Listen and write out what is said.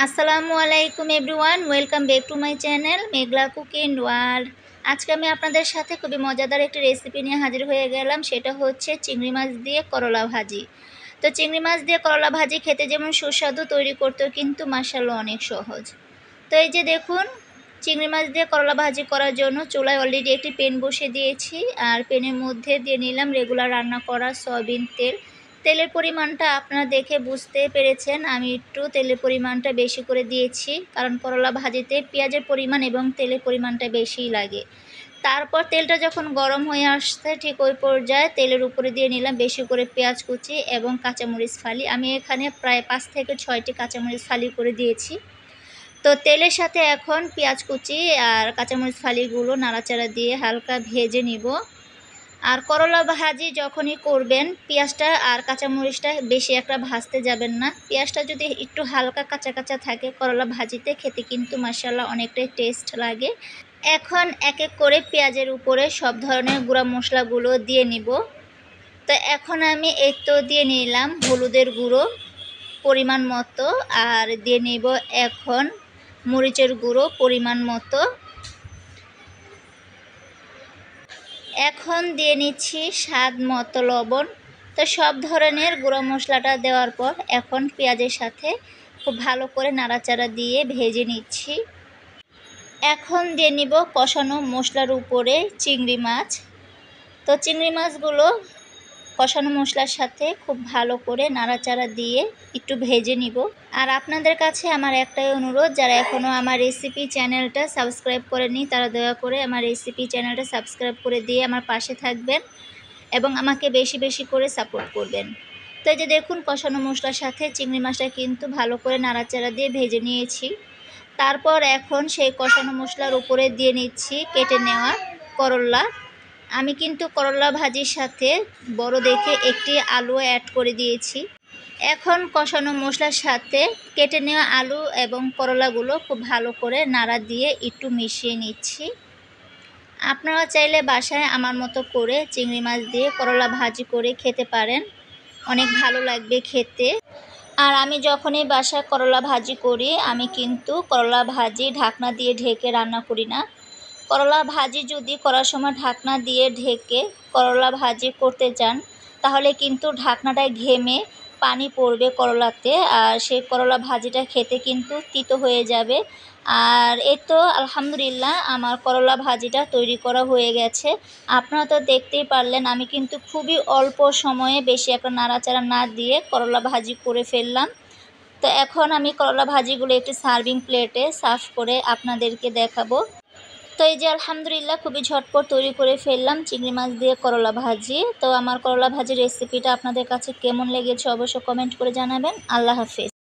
আসসালামু আলাইকুম everyone, welcome back to my channel Meghla cooking world. আজকে আমি আপনাদের সাথে খুবই মজাদার একটি রেসিপি নিয়ে হাজির হয়ে গেলাম। সেটা হচ্ছে চিংড়ি মাছ দিয়ে করলা ভাজি। তো চিংড়ি মাছ দিয়ে করলা ভাজি খেতে যেমন সুস্বাদু, তৈরি করতেও কিন্তু মাশাআল্লাহ অনেক সহজ। তো এই যে দেখুন, চিংড়ি মাছ দিয়ে করলা ভাজি করার জন্য চুলায় অলরেডি একটি প্যান বসিয়ে দিয়েছি। আর প্যানের মধ্যে দিয়ে নিলাম রেগুলার রান্না করা সয়াবিন তেল। তেলের পরিমাণটা আপনারা দেখে বুঝতে পেরেছেন, আমি একটু তেলের পরিমাণটা বেশি করে দিয়েছি, কারণ করলা ভাজিতে পেঁয়াজের পরিমাণ এবং তেলের পরিমাণটা বেশিই লাগে। তারপর তেলটা যখন গরম হয়ে আসছে, ঠিক ওই পর্যায়ে তেলের উপরে দিয়ে নিলাম বেশি করে পেঁয়াজ কুচি এবং কাঁচামরিচ ফালি। আমি এখানে প্রায় 5 থেকে 6টি কাঁচামরিচ ফালি করে দিয়েছি। তো তেলের সাথে এখন পেঁয়াজ কুচি আর কাঁচামরিচ ফালিগুলো নাড়াচাড়া দিয়ে হালকা ভেজে নিব। আর করলা ভাজি যখনই করবেন, পেঁয়াজটা আর কাঁচামরিচটা বেশি একটা ভাজতে যাবেন না। পেঁয়াজটা যদি একটু হালকা কাঁচা কাঁচা থাকে, করলা ভাজিতে খেতে কিন্তু মাশাআল্লাহ অনেকটাই টেস্ট লাগে। এখন এক এক করে পেঁয়াজের উপরে সব ধরনের গুঁড়া মশলাগুলো দিয়ে নিব। তো এখন আমি এই তো দিয়ে নিলাম হলুদের গুঁড়ো পরিমাণ মতো, আর দিয়ে নিব এখন মরিচের গুঁড়ো পরিমাণ মতো। এখন দিয়ে নিচ্ছি স্বাদ মতো লবণ। তো সব ধরনের গুঁড়ো মশলাটা দেওয়ার পর এখন পেঁয়াজের সাথে খুব ভালো করে নাড়াচাড়া দিয়ে ভেজে নিচ্ছি। এখন দিয়ে নিব কষানো মশলার উপরে চিংড়ি মাছ। তো চিংড়ি মাছগুলো কষানো মশলার সাথে খুব ভালো করে নাড়াচাড়া দিয়ে একটু ভেজে নিব। আর আপনাদের কাছে আমার একটাই অনুরোধ, যারা এখনও আমার রেসিপি চ্যানেলটা সাবস্ক্রাইব করেনি তারা দয়া করে আমার রেসিপি চ্যানেলটা সাবস্ক্রাইব করে দিয়ে আমার পাশে থাকবেন এবং আমাকে বেশি বেশি করে সাপোর্ট করবেন। তো এই যে দেখুন, কষানো মশলার সাথে চিংড়ি মাছটা কিন্তু ভালো করে নাড়াচাড়া দিয়ে ভেজে নিয়েছি। তারপর এখন সেই কষানো মশলার উপরে দিয়ে নিচ্ছি কেটে নেওয়া করলা। আমি কিন্তু করলা ভাজির সাথে বড় দেখে একটি আলু অ্যাড করে দিয়েছি। এখন কষানো মশলার সাথে কেটে নেওয়া আলু এবং করলাগুলো খুব ভালো করে নাড়া দিয়ে একটু মিশিয়ে নিচ্ছি। আপনারা চাইলে বাসায় আমার মতো করে চিংড়ি মাছ দিয়ে করলা ভাজি করে খেতে পারেন, অনেক ভালো লাগবে খেতে। আর আমি যখনই বাসায় করলা ভাজি করি, আমি কিন্তু করলা ভাজি ঢাকনা দিয়ে ঢেকে রান্না করি না। করলা ভাজি যদি করার সময় ঢাকনা দিয়ে ঢেকে করলা ভাজি করতে চান, তাহলে কিন্তু ঢাকনাটায় ঘেমে পানি পড়বে করলাতে, আর সেই করলা ভাজিটা খেতে কিন্তু তিতো হয়ে যাবে। আর এই তো আলহামদুলিল্লাহ আমার করলা ভাজিটা তৈরি করা হয়ে গেছে। আপনারা তো দেখতেই পারলেন, আমি কিন্তু খুবই অল্প সময়ে বেশি একটা নাড়াচাড়া না দিয়ে করলা ভাজি করে ফেললাম। তো এখন আমি করলা ভাজিগুলো একটি সার্ভিং প্লেটে সার্ভ করে আপনাদেরকে দেখাবো। তো এই যে আলহামদুলিল্লাহ খুবই ঝটপট তৈরি করে ফেললাম চিংড়ি মাছ দিয়ে করলা ভাজি। তো আমার করলা ভাজির রেসিপিটা আপনাদের কাছে কেমন লেগেছে অবশ্যই কমেন্ট করে জানাবেন। আল্লাহ হাফেজ।